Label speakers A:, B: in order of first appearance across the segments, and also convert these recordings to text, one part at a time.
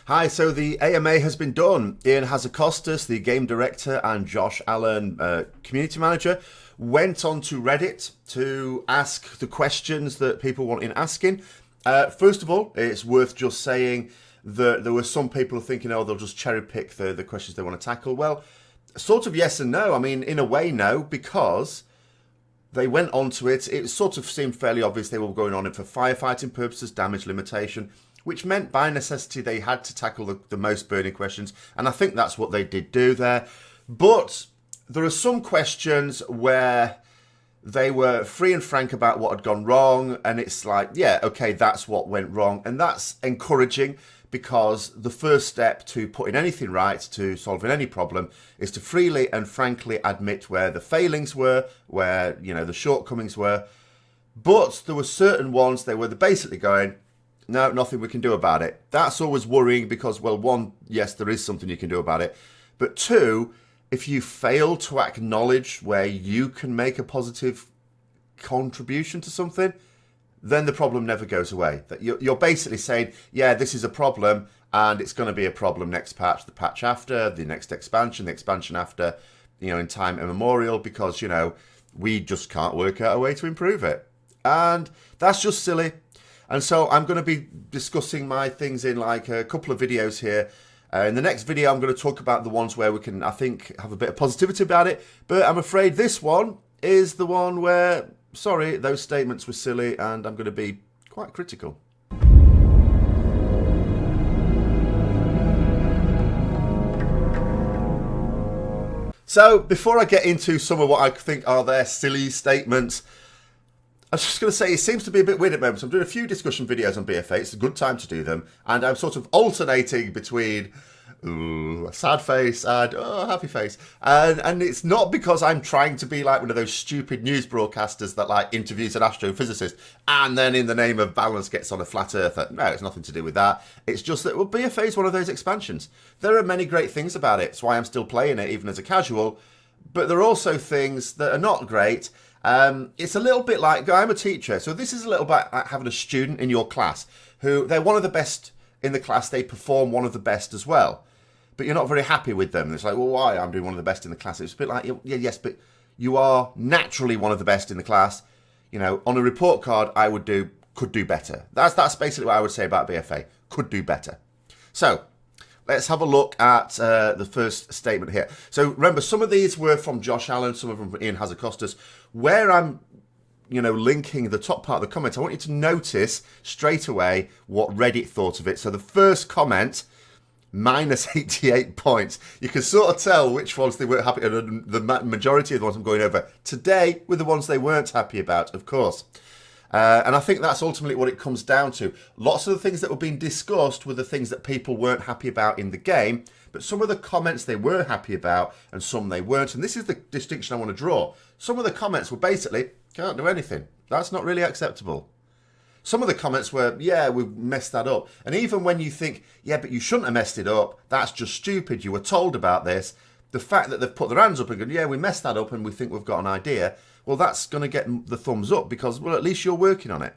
A: Hi, so the AMA has been done. Ian Hazzikostas, the game director, and Josh Allen, community manager, went on to Reddit to ask the questions that people want in asking. First of all, it's worth just saying that there were some people thinking, oh, they'll just cherry pick the questions they want to tackle. Well, sort of yes and no. I mean, in a way, no, because they went onto it. It sort of seemed fairly obvious they were going on it for firefighting purposes, damage limitation, which meant by necessity they had to tackle the most burning questions. And I think that's what they did do there. But there are some questions where they were free and frank about what had gone wrong. And it's like, yeah, okay, that's what went wrong. And that's encouraging because the first step to putting anything right, to solving any problem, is to freely and frankly admit where the failings were, where, you know, the shortcomings were. But there were certain ones they were basically going, no, nothing we can do about it. That's always worrying because, well, one, yes, there is something you can do about it. But two, if you fail to acknowledge where you can make a positive contribution to something, then the problem never goes away. That you're basically saying, yeah, this is a problem, and it's going to be a problem next patch, the patch after, the next expansion, the expansion after, you know, in time immemorial, because, you know, we just can't work out a way to improve it. And that's just silly. And so I'm going to be discussing my things in like a couple of videos here. In the next video, I'm going to talk about the ones where we can, I think, have a bit of positivity about it. But I'm afraid this one is the one where, sorry, those statements were silly and I'm going to be quite critical. So before I get into some of what I think are their silly statements, I was just going to say, it seems to be a bit weird at the moment. So I'm doing a few discussion videos on BFA. It's a good time to do them. And I'm sort of alternating between a sad face and happy face. And it's not because I'm trying to be like one of those stupid news broadcasters that like interviews an astrophysicist and then in the name of balance gets on a flat earther. No, it's nothing to do with that. It's just that, well, BFA is one of those expansions. There are many great things about it. It's why I'm still playing it, even as a casual. But there are also things that are not great. It's a little bit like, I'm a teacher, so this is a little bit like having a student in your class who, they're one of the best in the class, they perform one of the best as well, but you're not very happy with them. It's like, well, why? I'm doing one of the best in the class. It's a bit like, yeah, yes, but you are naturally one of the best in the class. You know, on a report card, could do better. That's basically what I would say about BFA, could do better. So, let's have a look at the first statement here. So remember, some of these were from Josh Allen, some of them from Ian Hazzikostas. Where I'm, you know, linking the top part of the comment, I want you to notice straight away what Reddit thought of it. So the first comment, minus 88 points. You can sort of tell which ones they weren't happy about. The majority of the ones I'm going over today were the ones they weren't happy about, of course. And I think that's ultimately what it comes down to. Lots of the things that were being discussed were the things that people weren't happy about in the game, but some of the comments they were happy about and some they weren't. And this is the distinction I want to draw. Some of the comments were basically, can't do anything. That's not really acceptable. Some of the comments were, yeah, we messed that up. And even when you think, yeah, but you shouldn't have messed it up, that's just stupid, you were told about this, the fact that they've put their hands up and gone, yeah, we messed that up and we think we've got an idea, well, that's going to get the thumbs up because, well, at least you're working on it.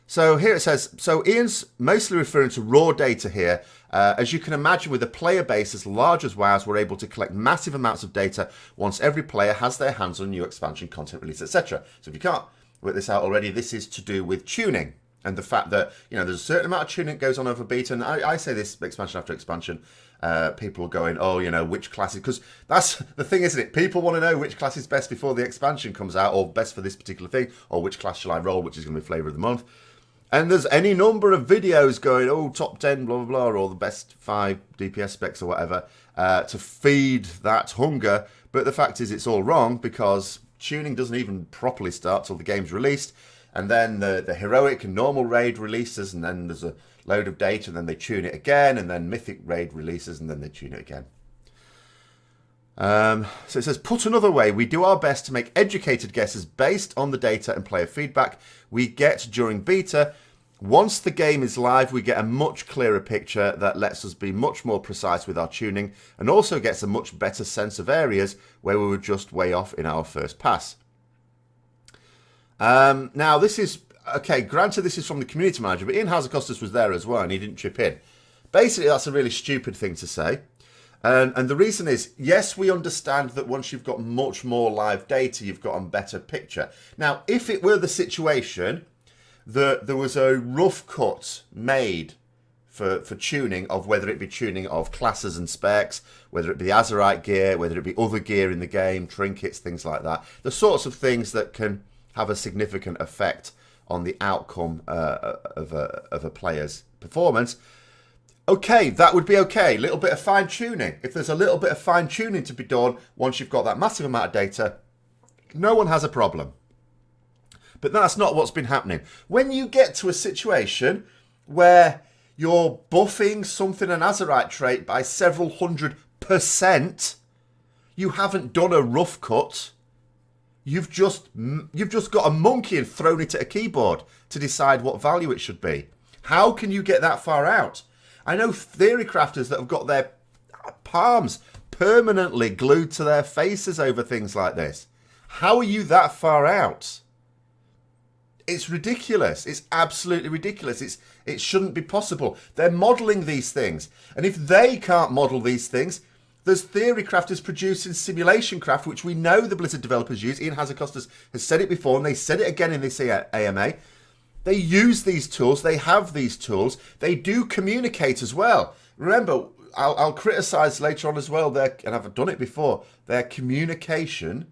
A: So here it says, so Ian's mostly referring to raw data here. As you can imagine, with a player base as large as WoW's, we're able to collect massive amounts of data once every player has their hands on new expansion, content release, etc. So if you can't work this out already, this is to do with tuning and the fact that, you know, there's a certain amount of tuning that goes on over beta. And I say this expansion after expansion. People are going, oh, you know, which classes, because that's the thing, isn't it? People want to know which class is best before the expansion comes out, or best for this particular thing, or which class shall I roll, which is going to be flavour of the month. And there's any number of videos going, oh, top 10, blah, blah, blah, or the best 5 DPS specs or whatever, to feed that hunger. But the fact is it's all wrong because tuning doesn't even properly start till the game's released. And then the heroic and normal raid releases, and then there's a load of data, and then they tune it again, and then mythic raid releases, and then they tune it again. So it says, put another way, we do our best to make educated guesses based on the data and player feedback we get during beta. Once the game is live, we get a much clearer picture that lets us be much more precise with our tuning and also gets a much better sense of areas where we were just way off in our first pass. Now, this is, okay, granted this is from the community manager, but Ian Hazzikostas was there as well and he didn't chip in. Basically, that's a really stupid thing to say. And the reason is, yes, we understand that once you've got much more live data, you've got a better picture. Now, if it were the situation that there was a rough cut made for tuning of whether it be tuning of classes and specs, whether it be the Azeroth gear, whether it be other gear in the game, trinkets, things like that, the sorts of things that can have a significant effect on the outcome of a player's performance. Okay, that would be okay. A little bit of fine-tuning. If there's a little bit of fine-tuning to be done once you've got that massive amount of data, no one has a problem. But that's not what's been happening. When you get to a situation where you're buffing something, an Azeroth trait, by several 100%, you haven't done a rough cut. You've just got a monkey and thrown it at a keyboard to decide what value it should be. How can you get that far out? I know theory crafters that have got their palms permanently glued to their faces over things like this. How are you that far out? It's ridiculous. It's absolutely ridiculous. It shouldn't be possible. They're modelling these things. And if they can't model these things, there's theory crafters producing simulation craft, which we know the Blizzard developers use. Ian Hazzikostas has said it before, and they said it again in this AMA. They use these tools. They have these tools. They do communicate as well. Remember, I'll criticise later on as well, and I've done it before, their communication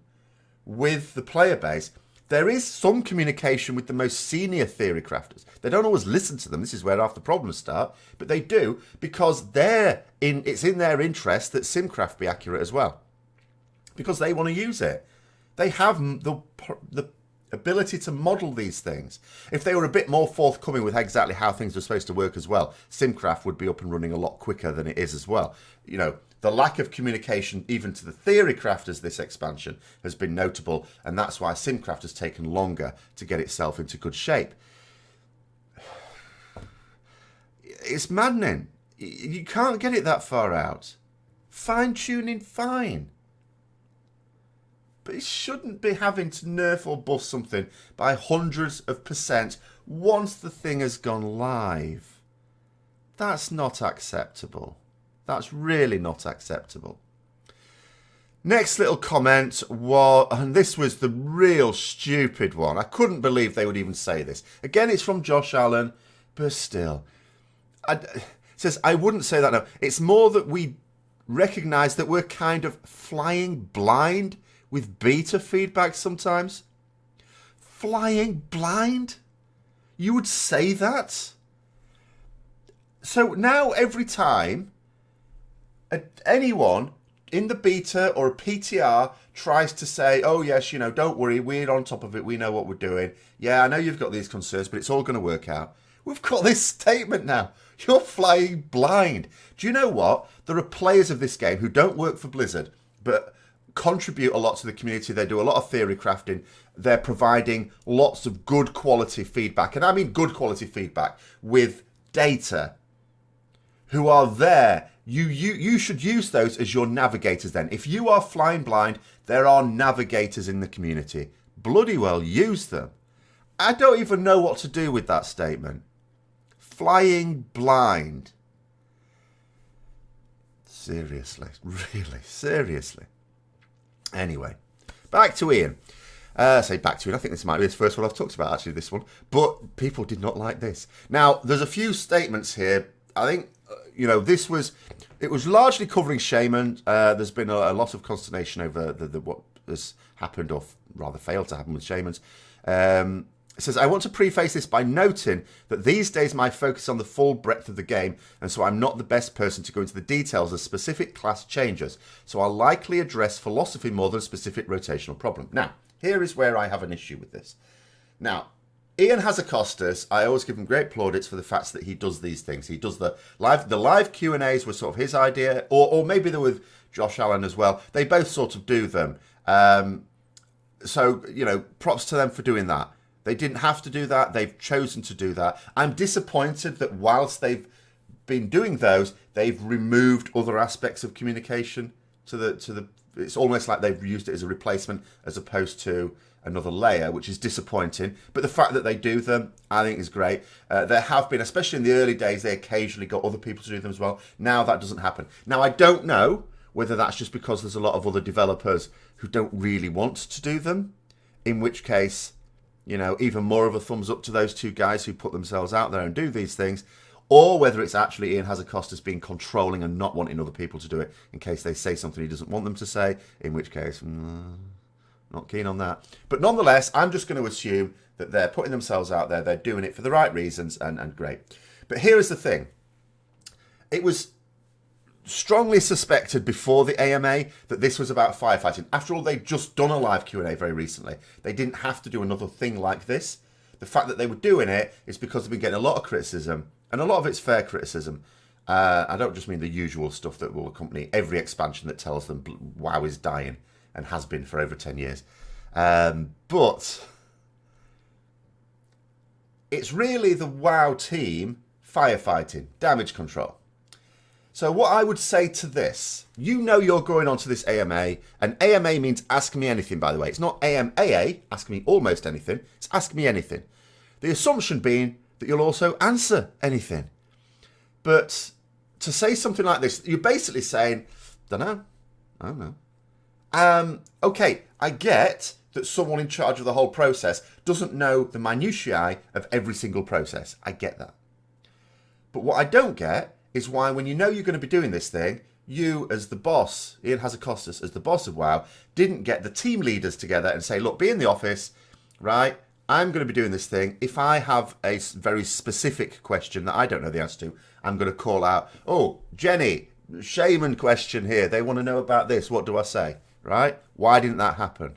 A: with the player base. There is some communication with the most senior theory crafters. They don't always listen to them. This is where half the problems start. But they do, because it's in their interest that Simcraft be accurate as well. Because they want to use it. They have the ability to model these things. If they were a bit more forthcoming with exactly how things are supposed to work as well, Simcraft would be up and running a lot quicker than it is as well. You know, the lack of communication even to the theory crafters this expansion has been notable, and that's why Simcraft has taken longer to get itself into good shape. It's maddening. You can't get it that far out. Fine-tuning, fine. But it shouldn't be having to nerf or buff something by hundreds of % once the thing has gone live. That's not acceptable. That's really not acceptable. Next little comment was, and this was the real stupid one. I couldn't believe they would even say this. Again, it's from Josh Allen, but still. It says, I wouldn't say that now. It's more that we recognise that we're kind of flying blind with beta feedback sometimes. Flying blind? You would say that? So now every time anyone in the beta or a PTR tries to say, oh yes, you know, don't worry, we're on top of it, we know what we're doing. Yeah, I know you've got these concerns, but it's all going to work out. We've got this statement now. You're flying blind. Do you know what? There are players of this game who don't work for Blizzard, but contribute a lot to the community. They do a lot of theory crafting. They're providing lots of good quality feedback, and I mean good quality feedback with data, who are there. You should use those as your navigators then. If you are flying blind, there are navigators in the community. Bloody well use them. I don't even know what to do with that statement. Flying blind. Seriously. Really. Seriously. Anyway, back to Ian. I think this might be his first one I've talked about, actually, this one. But people did not like this. Now, there's a few statements here. I think, it was largely covering Shaman. There's been a lot of consternation over what has happened, or rather failed to happen with Shamans. It says, I want to preface this by noting that these days my focus is on the full breadth of the game, and so I'm not the best person to go into the details of specific class changes, so I'll likely address philosophy more than a specific rotational problem. Now, here is where I have an issue with this. Now, Ian Hazzikostas, I always give him great plaudits for the fact that he does these things. He does the live Q&As were sort of his idea, or maybe they're with Josh Allen as well. They both sort of do them. So, props to them for doing that. They didn't have to do that. They've chosen to do that. I'm disappointed that whilst they've been doing those, they've removed other aspects of communication to the. It's almost like they've used it as a replacement as opposed to another layer, which is disappointing. But the fact that they do them, I think, is great. There have been, especially in the early days, they occasionally got other people to do them as well. Now that doesn't happen. Now, I don't know whether that's just because there's a lot of other developers who don't really want to do them, in which case, you know, even more of a thumbs up to those two guys who put themselves out there and do these things, or whether it's actually Ian Hazzikostas being controlling and not wanting other people to do it in case they say something he doesn't want them to say, in which case, not keen on that. But nonetheless, I'm just going to assume that they're putting themselves out there, they're doing it for the right reasons, and great. But here is the thing. It was strongly suspected before the AMA that this was about firefighting. After all, they'd just done a live Q&A very recently. They didn't have to do another thing like this. The fact that they were doing it is because they've been getting a lot of criticism, and a lot of it's fair criticism. I don't just mean the usual stuff that will accompany every expansion that tells them WoW is dying, and has been for over 10 years. But it's really the WoW team firefighting, damage control. So what I would say to this, you know you're going on to this AMA, and AMA means ask me anything, by the way. It's not AMAA, ask me almost anything. It's ask me anything. The assumption being that you'll also answer anything. But to say something like this, you're basically saying, I don't know. Okay, I get that someone in charge of the whole process doesn't know the minutiae of every single process. I get that. But what I don't get is why, when you know you're going to be doing this thing, you as the boss, Ian Hazzikostas as the boss of WoW, didn't get the team leaders together and say, look, be in the office, right? I'm going to be doing this thing. If I have a very specific question that I don't know the answer to, I'm going to call out, oh, Jenny, shaman question here. They want to know about this. What do I say? Right? Why didn't that happen?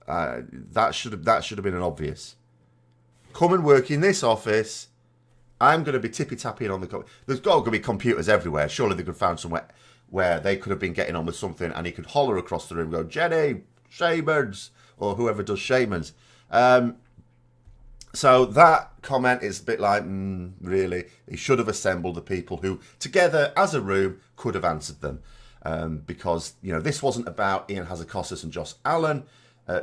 A: That should have been an obvious. Come and work in this office. I'm going to be tippy-tapping on the... There's got to be computers everywhere. Surely they could find somewhere where they could have been getting on with something, and he could holler across the room and go, Jenny, shamans, or whoever does shamans. So that comment is a bit like, really, he should have assembled the people who, together as a room, could have answered them. Because, you know, this wasn't about Ian Hazzikostas and Josh Allen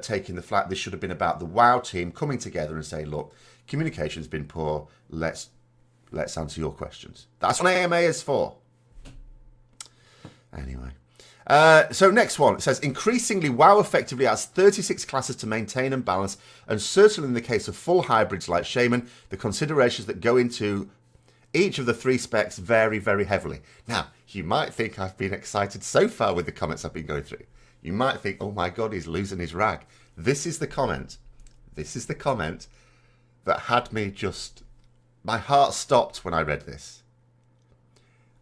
A: taking the flak. This should have been about the WoW team coming together and saying, look, communication's been poor. Let's answer your questions. That's what AMA is for. Anyway. So next one. It says, increasingly, WoW effectively has 36 classes to maintain and balance, and certainly in the case of full hybrids like Shaman, the considerations that go into each of the 3 specs vary very heavily. Now, you might think I've been excited so far with the comments I've been going through. You might think, oh my God, he's losing his rag. This is the comment. This is the comment that had me just... My heart stopped when I read this.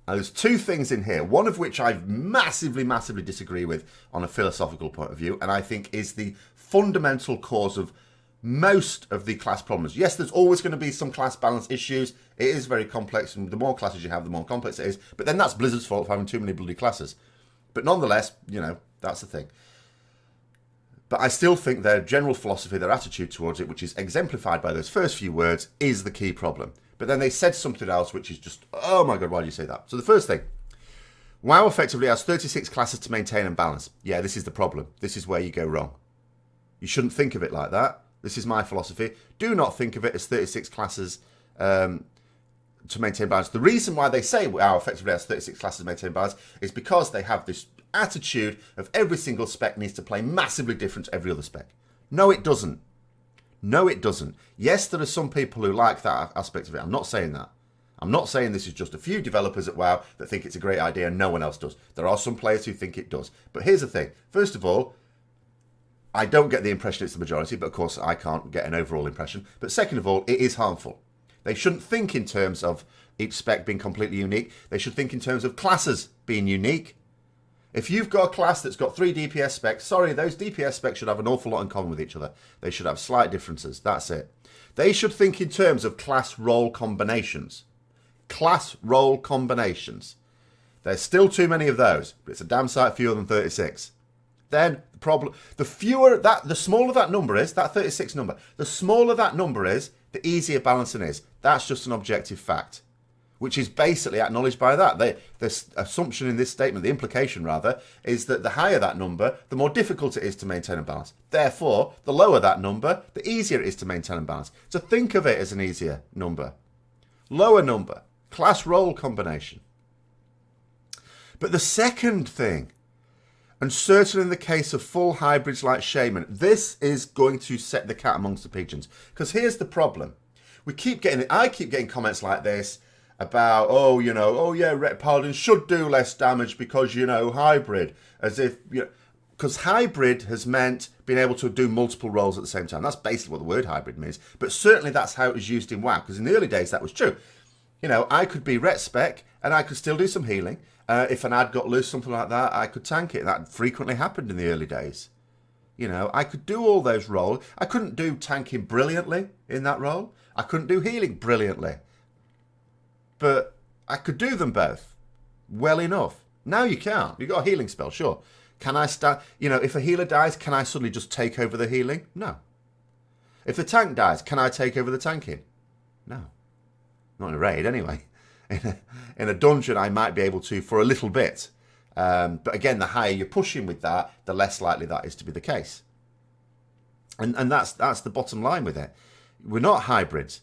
A: And there's 2 things in here, one of which I massively, massively disagree with on a philosophical point of view, and I think is the fundamental cause of most of the class problems. Yes, there's always going to be some class balance issues. It is very complex, and the more classes you have, the more complex it is. But then that's Blizzard's fault for having too many bloody classes. But nonetheless, you know, that's the thing. But I still think their general philosophy, their attitude towards it, which is exemplified by those first few words, is the key problem. But then they said something else, which is just, oh my God, why do you say that? So the first thing, WoW effectively has 36 classes to maintain and balance. Yeah, this is the problem. This is where you go wrong. You shouldn't think of it like that. This is my philosophy. Do not think of it as 36 classes to maintain balance. The reason why they say WoW effectively has 36 classes to maintain balance is because they have this attitude of every single spec needs to play massively different to every other spec. No, it doesn't. No, it doesn't. Yes, there are some people who like that aspect of it. I'm not saying that. I'm not saying this is just a few developers at WoW that think it's a great idea and no one else does. There are some players who think it does. But here's the thing. First of all, I don't get the impression it's the majority, but of course I can't get an overall impression. But second of all, it is harmful. They shouldn't think in terms of each spec being completely unique. They should think in terms of classes being unique. If you've got a class that's got 3 DPS specs, sorry, those DPS specs should have an awful lot in common with each other. They should have slight differences. That's it. They should think in terms of class role combinations. Class role combinations. There's still too many of those, but it's a damn sight fewer than 36. Then the problem, the smaller that number is, that 36 number, the smaller that number is, the easier balancing is. That's just an objective fact. which is basically acknowledged by that. The assumption in this statement, the implication rather, is that the higher that number, the more difficult it is to maintain and balance. Therefore, the lower that number, the easier it is to maintain and balance. So think of it as an easier number. Lower number, class role combination. But the second thing, and certainly in the case of full hybrids like Shaman, this is going to set the cat amongst the pigeons. Because here's the problem. I keep getting comments like this about, Ret Paladin should do less damage because, hybrid. As if, because hybrid has meant being able to do multiple roles at the same time. That's basically what the word hybrid means. But certainly that's how it was used in WoW. Because in the early days that was true. I could be Ret Spec and I could still do some healing. If an ad got loose, something like that, I could tank it. That frequently happened in the early days. I could do all those roles. I couldn't do tanking brilliantly in that role. I couldn't do healing brilliantly. But I could do them both well enough. Now you can't. You've got a healing spell, sure. Can I start, if a healer dies, can I suddenly just take over the healing? No. If the tank dies, can I take over the tanking? No. Not in a raid, anyway. In a dungeon, I might be able to for a little bit. But again, the higher you're pushing with that, the less likely that is to be the case. And that's the bottom line with it. We're not hybrids.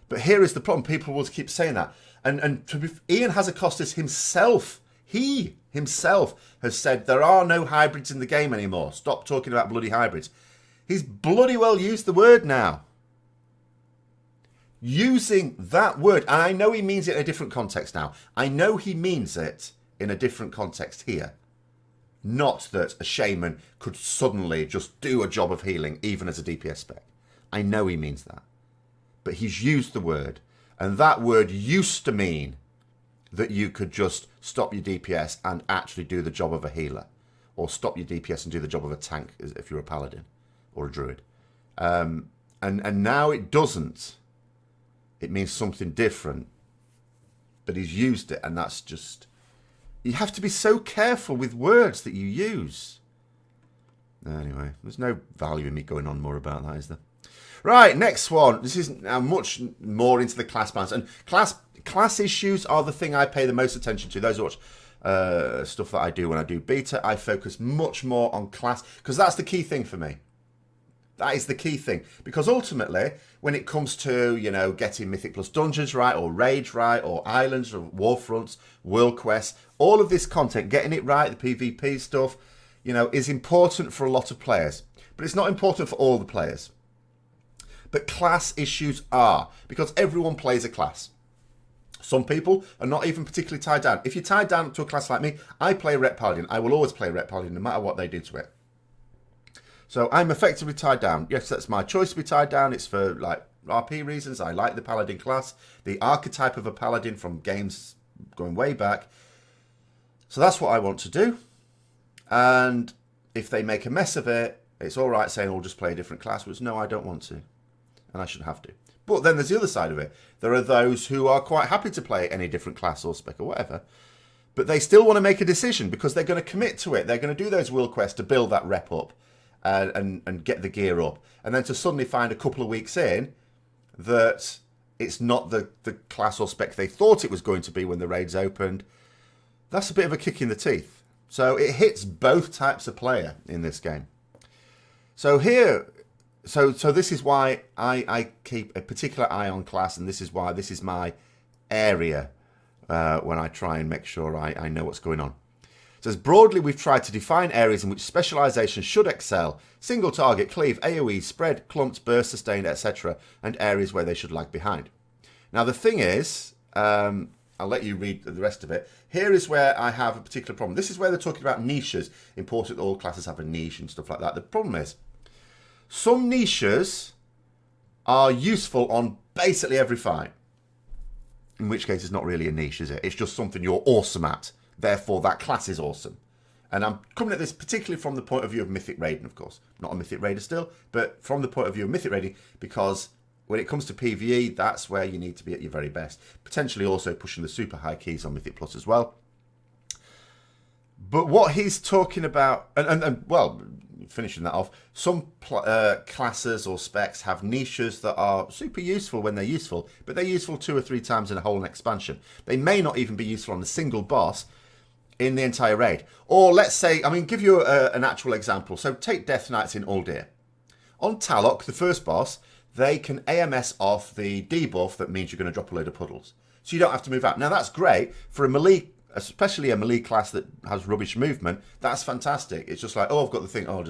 A: But here is the problem. People will keep saying that. And Ian Hazzikostas himself, he himself has said there are no hybrids in the game anymore. Stop talking about bloody hybrids. He's bloody well used the word now. Using that word, and I know he means it in a different context now. I know he means it in a different context here. Not that a shaman could suddenly just do a job of healing, even as a DPS spec. I know he means that. But he's used the word, and that word used to mean that you could just stop your DPS and actually do the job of a healer. Or stop your DPS and do the job of a tank if you're a paladin or a druid. And now it doesn't. It means something different. But he's used it, and that's just... You have to be so careful with words that you use. Anyway, there's no value in me going on more about that, is there? Right, next one. This is now much more into the class balance. And class issues are the thing I pay the most attention to. Those who watch stuff that I do when I do beta, I focus much more on class. Because that's the key thing for me. That is the key thing. Because ultimately, when it comes to, getting Mythic Plus dungeons right, or raids right, or islands, or warfronts, world quests, all of this content, getting it right, the PvP stuff, is important for a lot of players. But it's not important for all the players. But class issues are, because everyone plays a class. Some people are not even particularly tied down. If you're tied down to a class like me, I play Ret Paladin. I will always play Ret Paladin, no matter what they do to it. So I'm effectively tied down. Yes, that's my choice to be tied down. It's for RP reasons. I like the Paladin class, the archetype of a Paladin from games going way back. So that's what I want to do. And if they make a mess of it, it's all right saying, "I'll just play a different class," which no, I don't want to. And I shouldn't have to. But then there's the other side of it. There are those who are quite happy to play any different class or spec or whatever. But they still want to make a decision because they're going to commit to it. They're going to do those world quests to build that rep up. And get the gear up. And then to suddenly find a couple of weeks in that it's not the class or spec they thought it was going to be when the raids opened, that's a bit of a kick in the teeth. So it hits both types of player in this game. So here, so this is why I keep a particular eye on class, and this is why this is my area when I try and make sure I know what's going on. It says, broadly, we've tried to define areas in which specialization should excel. Single target, cleave, AoE, spread, clumped, burst, sustained, etc. And areas where they should lag behind. Now, the thing is, I'll let you read the rest of it. Here is where I have a particular problem. This is where they're talking about niches. Important that all classes have a niche and stuff like that. The problem is, some niches are useful on basically every fight. In which case, it's not really a niche, is it? It's just something you're awesome at. Therefore, that class is awesome. And I'm coming at this particularly from the point of view of Mythic Raiding, of course. Not a Mythic Raider still, but from the point of view of Mythic Raiding, because when it comes to PvE, that's where you need to be at your very best. Potentially also pushing the super high keys on Mythic Plus as well. But what he's talking about, and well, finishing that off, some classes or specs have niches that are super useful when they're useful, but they're useful 2 or 3 times in a whole expansion. They may not even be useful on a single boss in the entire raid. Or let's say, I mean, give you an actual example. So take Death Knights in Uldir. On Talok, the first boss, they can AMS off the debuff that means you're going to drop a load of puddles. So you don't have to move out. Now that's great for a melee, especially a melee class that has rubbish movement. That's fantastic. It's just like, oh, I've got the thing. Oh,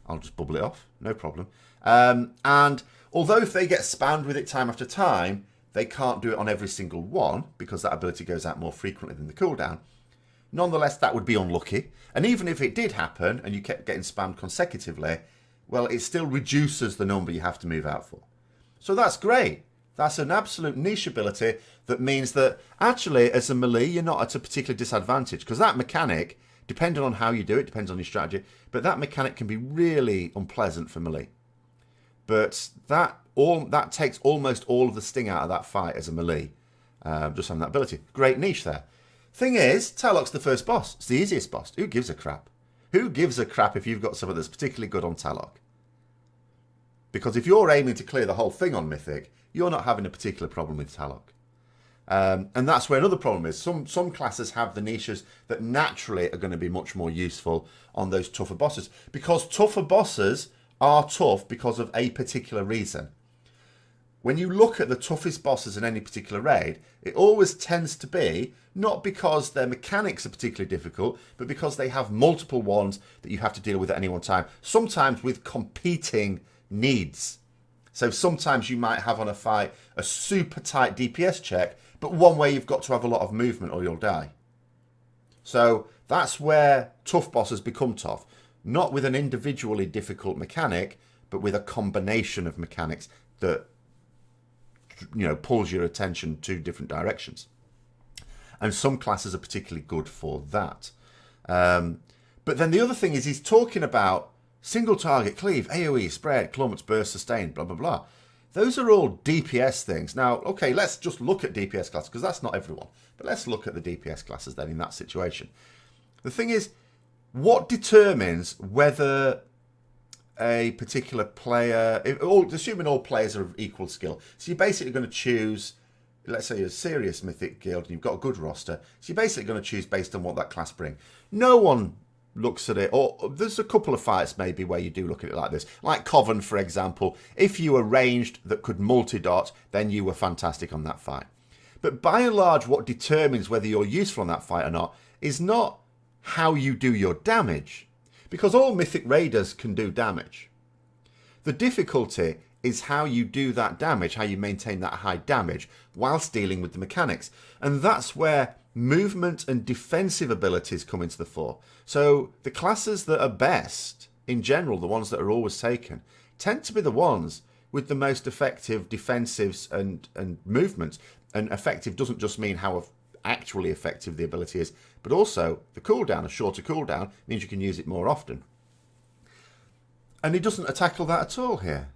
A: I'll just bubble it off. No problem. And although if they get spammed with it time after time, they can't do it on every single one because that ability goes out more frequently than the cooldown. Nonetheless, that would be unlucky. And even if it did happen and you kept getting spammed consecutively, well, it still reduces the number you have to move out for. So that's great. That's an absolute niche ability that means that actually, as a melee, you're not at a particular disadvantage because that mechanic, depending on how you do it, depends on your strategy, but that mechanic can be really unpleasant for melee. But that takes almost all of the sting out of that fight as a melee, just having that ability. Great niche there. Thing is, Talok's the first boss. It's the easiest boss. Who gives a crap? Who gives a crap if you've got someone that's particularly good on Talok? Because if you're aiming to clear the whole thing on Mythic, you're not having a particular problem with Talok. And that's where another problem is. Some classes have the niches that naturally are going to be much more useful on those tougher bosses. Because tougher bosses are tough because of a particular reason. When you look at the toughest bosses in any particular raid, it always tends to be not because their mechanics are particularly difficult, but because they have multiple ones that you have to deal with at any one time. Sometimes with competing needs. So sometimes you might have on a fight a super tight DPS check, but one where you've got to have a lot of movement or you'll die. So that's where tough bosses become tough. Not with an individually difficult mechanic, but with a combination of mechanics that, you know, pulls your attention to different directions. And some classes are particularly good for that. But then the other thing is he's talking about single target, cleave, AoE, spread, clumps, burst, sustain, blah, blah, blah. Those are all DPS things. Now, okay, let's just look at DPS classes, because that's not everyone. But let's look at the DPS classes then in that situation. The thing is, what determines whether a particular player, assuming all players are of equal skill, so you're basically going to choose, let's say, a serious Mythic guild, and you've got a good roster, so you're basically going to choose based on what that class brings. No one looks at it, or there's a couple of fights maybe where you do look at it like this. Like Coven, for example, if you were ranged that could multi-dot, then you were fantastic on that fight. But by and large, what determines whether you're useful on that fight or not is not how you do your damage. Because all Mythic Raiders can do damage. The difficulty is how you do that damage, how you maintain that high damage whilst dealing with the mechanics. And that's where movement and defensive abilities come into the fore. So the classes that are best, in general, the ones that are always taken, tend to be the ones with the most effective defensives and movements. And effective doesn't just mean how actually effective the ability is, but also the cooldown. A shorter cooldown means you can use it more often. And he doesn't tackle that at all here.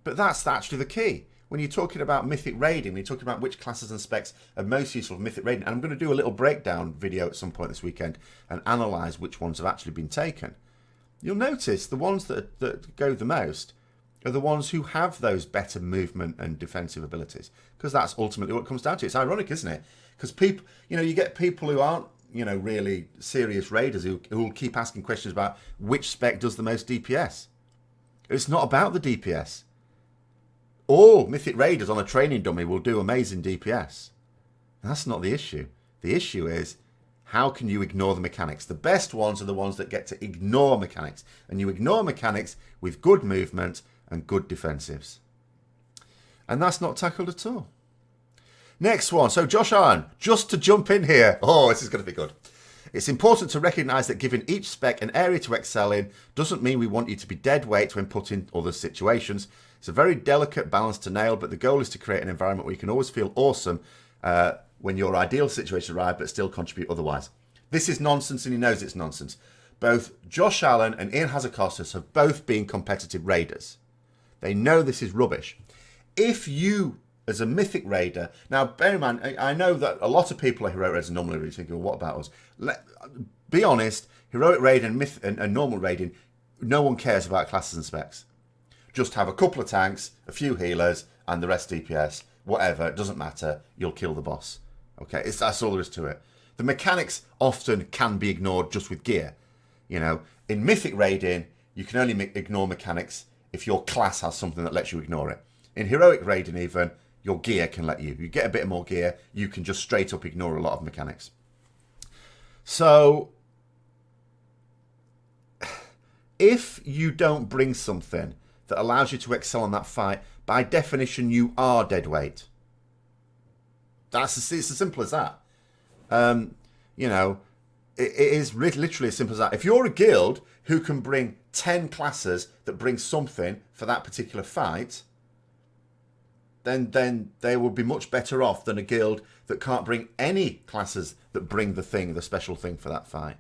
A: But that's actually the key. When you're talking about Mythic Raiding, when you're talking about which classes and specs are most useful for Mythic Raiding, and I'm going to do a little breakdown video at some point this weekend and analyse which ones have actually been taken, you'll notice the ones that go the most are the ones who have those better movement and defensive abilities. Because that's ultimately what it comes down to. It's ironic, isn't it? Because people, you get people who aren't, really serious raiders who will keep asking questions about which spec does the most DPS. It's not about the DPS. All Mythic Raiders on a training dummy will do amazing DPS. That's not the issue. The issue is, how can you ignore the mechanics? The best ones are the ones that get to ignore mechanics. And you ignore mechanics with good movement and good defensives. And that's not tackled at all. Next one. So Josh Allen, just to jump in here. Oh, this is going to be good. It's important to recognise that giving each spec an area to excel in doesn't mean we want you to be dead weight when put in other situations. It's a very delicate balance to nail, but the goal is to create an environment where you can always feel awesome when your ideal situation arrives, but still contribute otherwise. This is nonsense, and he knows it's nonsense. Both Josh Allen and Ian Hazzikostas have both been competitive raiders. They know this is rubbish. If you, as a Mythic Raider, now bear in mind, I know that a lot of people are Heroic Raiders and normally really thinking, well, what about us? Be honest, Heroic Raid and Normal Raiding, no one cares about classes and specs. Just have a couple of tanks, a few healers, and the rest DPS. Whatever, it doesn't matter. You'll kill the boss. Okay, that's all there is to it. The mechanics often can be ignored just with gear. You know, in Mythic raiding, you can only ignore mechanics if your class has something that lets you ignore it. In Heroic raiding even, your gear can let you. You get a bit more gear, you can just straight up ignore a lot of mechanics. So, if you don't bring something that allows you to excel on that fight, by definition, you are deadweight. It's as simple as that. You know, it is literally as simple as that. If you're a guild who can bring 10 classes that bring something for that particular fight, then they will be much better off than a guild that can't bring any classes that bring the special thing for that fight.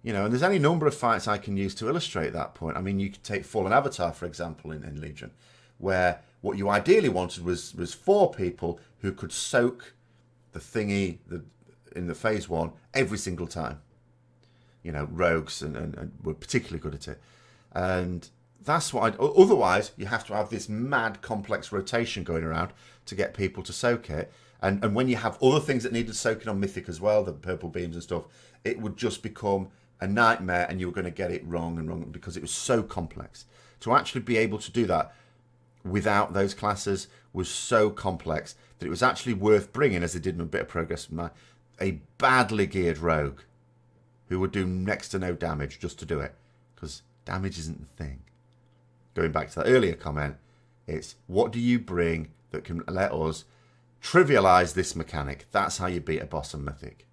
A: You know, and there's any number of fights I can use to illustrate that point. I mean, you could take Fallen Avatar, for example, in Legion, where what you ideally wanted was 4 people who could soak the thingy in the phase 1 every single time. You know, rogues and were particularly good at it. And that's what otherwise, you have to have this mad complex rotation going around to get people to soak it. And when you have other things that needed soaking on Mythic as well, the purple beams and stuff, it would just become a nightmare, and you were going to get it wrong because it was so complex. To actually be able to do that without those classes was so complex that it was actually worth bringing, as they did in a bit of progress, a badly geared rogue who would do next to no damage just to do it, because damage isn't the thing. Going back to that earlier comment, it's what do you bring that can let us trivialize this mechanic? That's how you beat a boss on Mythic.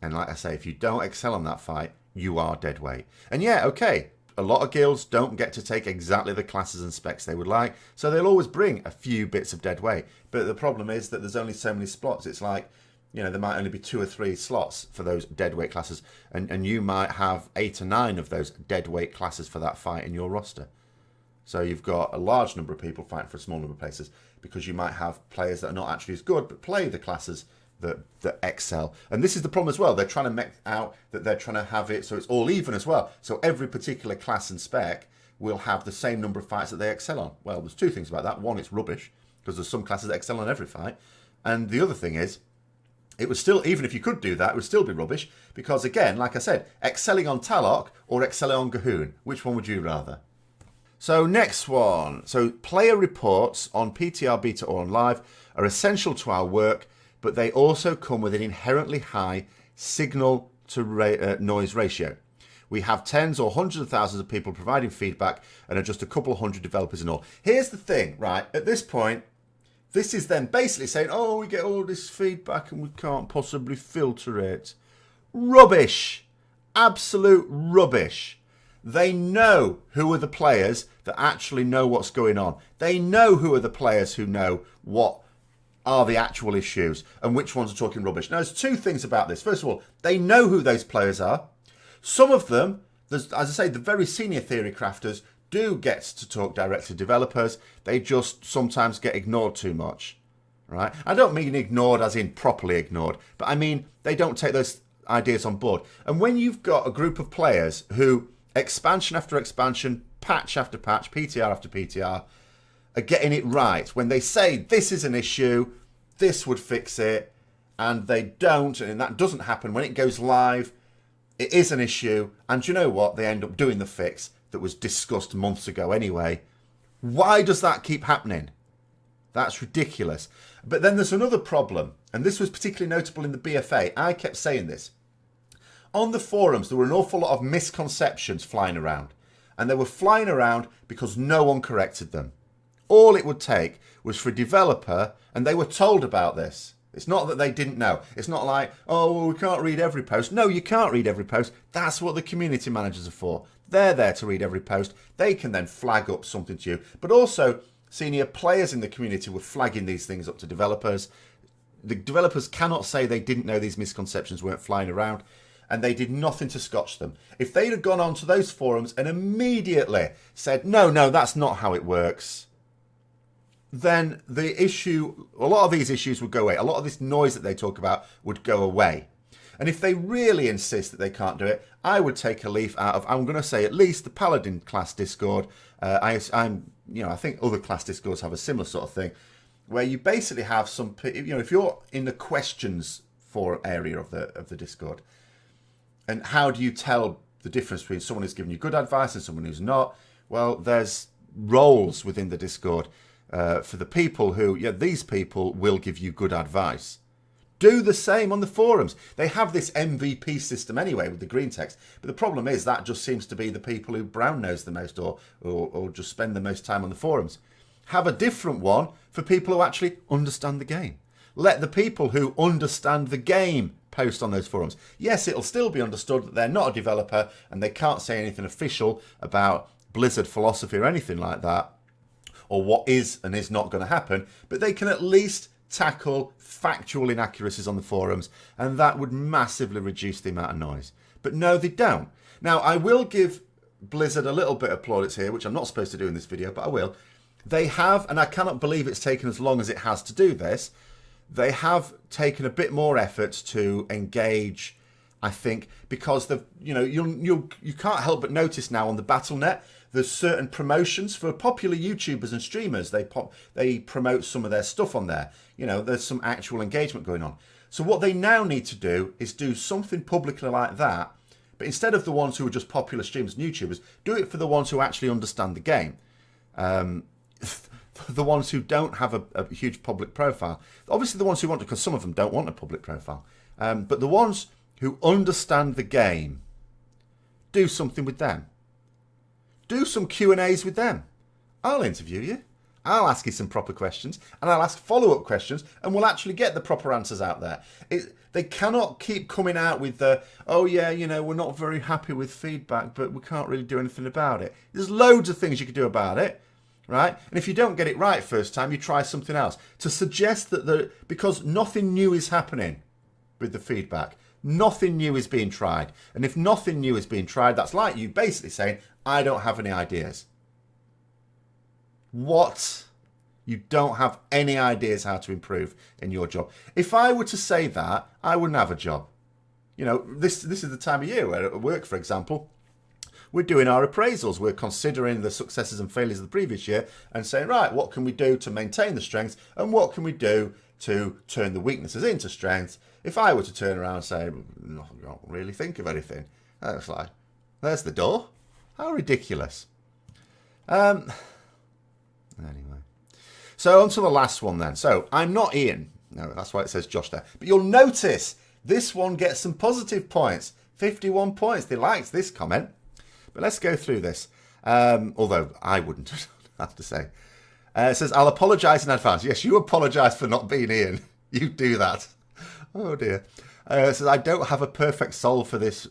A: And like I say, if you don't excel on that fight, you are deadweight. And yeah, okay, a lot of guilds don't get to take exactly the classes and specs they would like, so they'll always bring a few bits of deadweight. But the problem is that there's only so many slots. It's like, you know, there might only be 2 or 3 slots for those deadweight classes, and you might have 8 or 9 of those deadweight classes for that fight in your roster. So you've got a large number of people fighting for a small number of places, because you might have players that are not actually as good, but play the classes that excel. And this is the problem as well. They're trying to make out that they're trying to have it so it's all even as well. So every particular class and spec will have the same number of fights that they excel on. Well, there's 2 things about that. One, it's rubbish, because there's some classes that excel on every fight. And the other thing is, it would still, even if you could do that, it would still be rubbish, because again, like I said, excelling on Talok or excelling on Gahoon, which one would you rather? So next one. So player reports on PTR, beta or on live are essential to our work, but they also come with an inherently high signal to noise ratio. We have tens or hundreds of thousands of people providing feedback and are just a couple of hundred developers in all. Here's the thing, right? At this point, this is them basically saying, oh, we get all this feedback and we can't possibly filter it. Rubbish. Absolute rubbish. They know who are the players that actually know what's going on. They know who are the players who know what are the actual issues and which ones are talking rubbish. Now, there's 2 things about this. First of all, they know who those players are. Some of them, as I say, the very senior theory crafters do get to talk direct to developers. They just sometimes get ignored too much, right? I don't mean ignored as in properly ignored, but I mean they don't take those ideas on board. And when you've got a group of players who, expansion after expansion, patch after patch, PTR after PTR, are getting it right, when they say this is an issue, this would fix it, and they don't, and that doesn't happen, when it goes live, it is an issue, and you know what? They end up doing the fix that was discussed months ago anyway. Why does that keep happening? That's ridiculous. But then there's another problem, and this was particularly notable in the BFA. I kept saying this. On the forums, there were an awful lot of misconceptions flying around, and they were flying around because no one corrected them. All it would take was for a developer, and they were told about this. It's not that they didn't know. It's not like, oh, well, we can't read every post. No, you can't read every post. That's what the community managers are for. They're there to read every post. They can then flag up something to you. But also, senior players in the community were flagging these things up to developers. The developers cannot say they didn't know these misconceptions weren't flying around, and they did nothing to scotch them. If they'd have gone onto those forums and immediately said, no, that's not how it works, then the issue, a lot of these issues would go away. A lot of this noise that they talk about would go away. And if they really insist that they can't do it, I would take a leaf out of, I'm going to say at least the Paladin class Discord. I think other class Discords have a similar sort of thing, where you basically have some, if you're in the questions for area of the Discord, and how do you tell the difference between someone who's giving you good advice and someone who's not? Well, there's roles within the Discord for the people who, these people will give you good advice. Do the same on the forums. They have this MVP system anyway with the green text, but the problem is that just seems to be the people who brown nose the most or just spend the most time on the forums. Have a different one for people who actually understand the game. Let the people who understand the game post on those forums. Yes, it'll still be understood that they're not a developer and they can't say anything official about Blizzard philosophy or anything like that, or what is and is not going to happen, but they can at least tackle factual inaccuracies on the forums, and that would massively reduce the amount of noise. But no, they don't. Now, I will give Blizzard a little bit of plaudits here, which I'm not supposed to do in this video, but I will. They have, and I cannot believe it's taken as long as it has to do this, they have taken a bit more effort to engage, I think, because you can't help but notice now on the Battle.net, there's certain promotions for popular YouTubers and streamers. They promote some of their stuff on there. There's some actual engagement going on. So what they now need to do is do something publicly like that, but instead of the ones who are just popular streamers and YouTubers, do it for the ones who actually understand the game. The ones who don't have a huge public profile. Obviously the ones who want to, because some of them don't want a public profile. But the ones who understand the game, do something with them. Do some Q&As with them. I'll interview you. I'll ask you some proper questions, and I'll ask follow-up questions, and we'll actually get the proper answers out there. They cannot keep coming out with we're not very happy with feedback, but we can't really do anything about it. There's loads of things you could do about it, right? And if you don't get it right first time, you try something else. To suggest that because nothing new is happening with the feedback, nothing new is being tried. And if nothing new is being tried, that's like you basically saying, I don't have any ideas. What? You don't have any ideas how to improve in your job. If I were to say that, I wouldn't have a job. This is the time of year where at work, for example, we're doing our appraisals. We're considering the successes and failures of the previous year and saying, right, what can we do to maintain the strengths and what can we do to turn the weaknesses into strengths? If I were to turn around and say, no, I don't really think of anything, that's like, there's the door. How ridiculous. Anyway. So on to the last one then. So I'm not Ian. No, that's why it says Josh there. But you'll notice this one gets some positive points. 51 points. They liked this comment. But let's go through this. Although I wouldn't, I have to say. It says, I'll apologise in advance. Yes, you apologise for not being Ian. You do that. Oh dear. It says, I don't have a perfect solve for this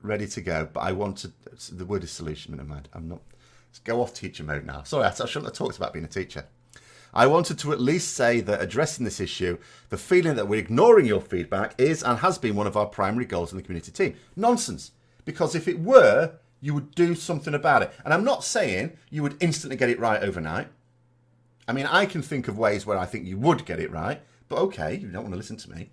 A: ready to go, but I wanted, the word is solution, never mind. I'm not, let's go off teacher mode now. Sorry, I shouldn't have talked about being a teacher. I wanted to at least say that addressing this issue, the feeling that we're ignoring your feedback is and has been one of our primary goals in the community team. Nonsense. Because if it were, you would do something about it. And I'm not saying you would instantly get it right overnight. I mean, I can think of ways where I think you would get it right, but okay, you don't want to listen to me.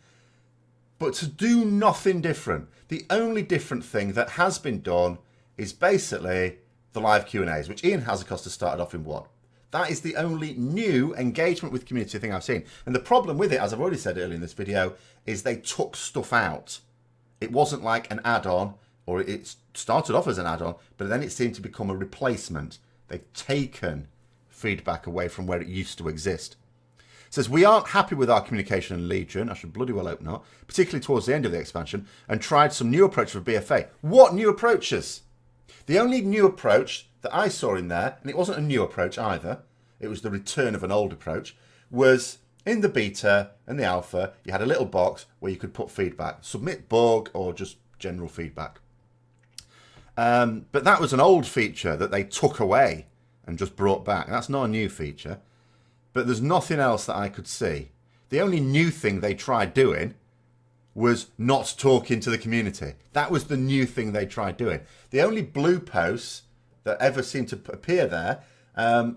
A: But to do nothing different, the only different thing that has been done is basically the live Q&As, which Ian Hazzikostas started off in what? That is the only new engagement with community thing I've seen. And the problem with it, as I've already said earlier in this video, is they took stuff out. It wasn't like an add-on, or it started off as an add-on, but then it seemed to become a replacement. They've taken feedback away from where it used to exist. It says, we aren't happy with our communication in Legion, I should bloody well hope not, particularly towards the end of the expansion, and tried some new approach for BFA. What new approaches? The only new approach that I saw in there, and it wasn't a new approach either, it was the return of an old approach, was in the beta and the alpha, you had a little box where you could put feedback, submit bug or just general feedback. But that was an old feature that they took away and just brought back. That's not a new feature. But there's nothing else that I could see. The only new thing they tried doing was not talking to the community. That was the new thing they tried doing. The only blue posts that ever seemed to appear there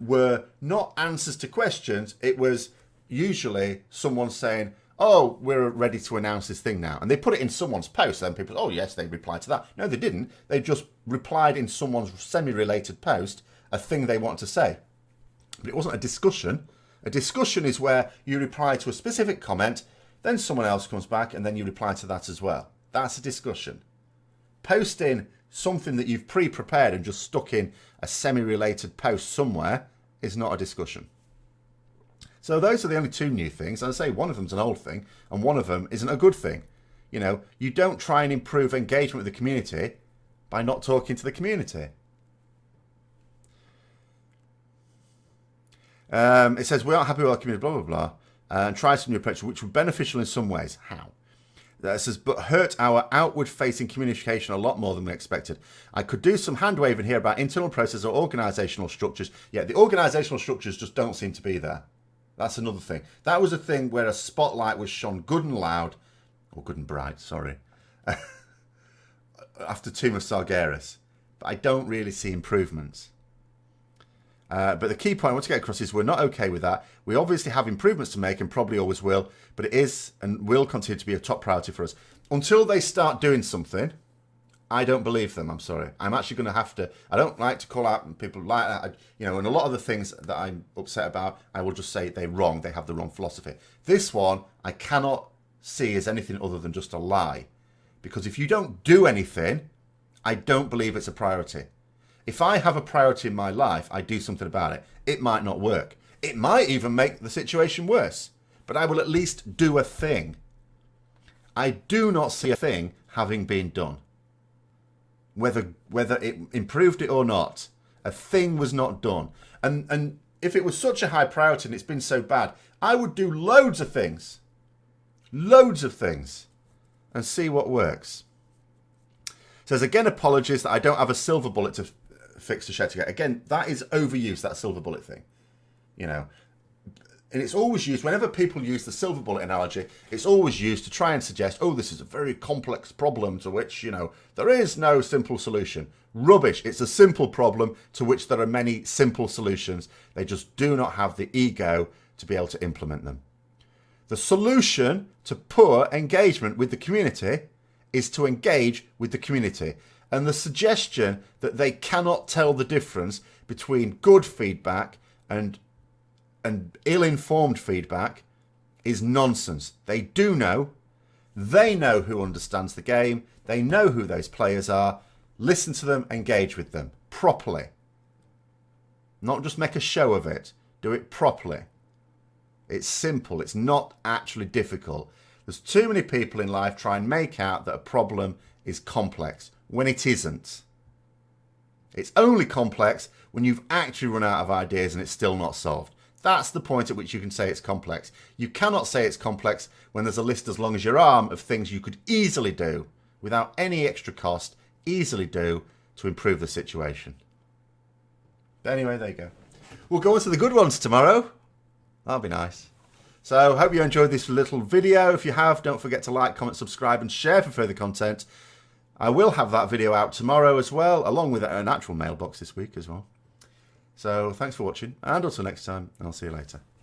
A: were not answers to questions. It was usually someone saying, oh, we're ready to announce this thing now. And they put it in someone's post. Then people, oh, yes, they replied to that. No, they didn't. They just replied in someone's semi-related post a thing they want to say. But it wasn't a discussion. A discussion is where you reply to a specific comment, then someone else comes back, and then you reply to that as well. That's a discussion. Posting something that you've pre-prepared and just stuck in a semi-related post somewhere is not a discussion. So those are the only two new things. As I say, one of them's an old thing, and one of them isn't a good thing. You know, you don't try and improve engagement with the community by not talking to the community. It says, we aren't happy with our community, blah, blah, blah, and try some new approaches, which were beneficial in some ways. How? It says, but hurt our outward-facing communication a lot more than we expected. I could do some hand-waving here about internal processes or organisational structures. Yeah, the organisational structures just don't seem to be there. That's another thing. That was a thing where a spotlight was shone good and loud, or good and bright, sorry, after Tomb of Sargeras. But I don't really see improvements. But the key point I want to get across is we're not okay with that. We obviously have improvements to make and probably always will, but it is and will continue to be a top priority for us. Until they start doing something, I don't believe them, I'm sorry. I'm actually going to have to, I don't like to call out people like that, and a lot of the things that I'm upset about, I will just say they're wrong, they have the wrong philosophy. This one, I cannot see as anything other than just a lie. Because if you don't do anything, I don't believe it's a priority. If I have a priority in my life, I do something about it. It might not work. It might even make the situation worse. But I will at least do a thing. I do not see a thing having been done. Whether it improved it or not, a thing was not done. And if it was such a high priority and it's been so bad, I would do loads of things. Loads of things. And see what works. Says, again, apologies that I don't have a silver bullet to fix the shed together. Again, that is overused, that silver bullet thing. And it's always used, whenever people use the silver bullet analogy, it's always used to try and suggest, oh, this is a very complex problem to which, there is no simple solution. Rubbish. It's a simple problem to which there are many simple solutions. They just do not have the ego to be able to implement them. The solution to poor engagement with the community is to engage with the community. And the suggestion that they cannot tell the difference between good feedback and ill-informed feedback is nonsense. They do know. They know who understands the game. They know who those players are. Listen to them, engage with them properly. Not just make a show of it. Do it properly. It's simple. It's not actually difficult. There's too many people in life try and make out that a problem is complex when it isn't. It's only complex when you've actually run out of ideas and it's still not solved. That's the point at which you can say it's complex. You cannot say it's complex when there's a list as long as your arm of things you could easily do, without any extra cost, easily do to improve the situation. But anyway, there you go. We'll go on to the good ones tomorrow. That'll be nice. So, hope you enjoyed this little video. If you have, don't forget to like, comment, subscribe, and share for further content. I will have that video out tomorrow as well, along with an actual mailbox this week as well. So, thanks for watching, and until next time, I'll see you later.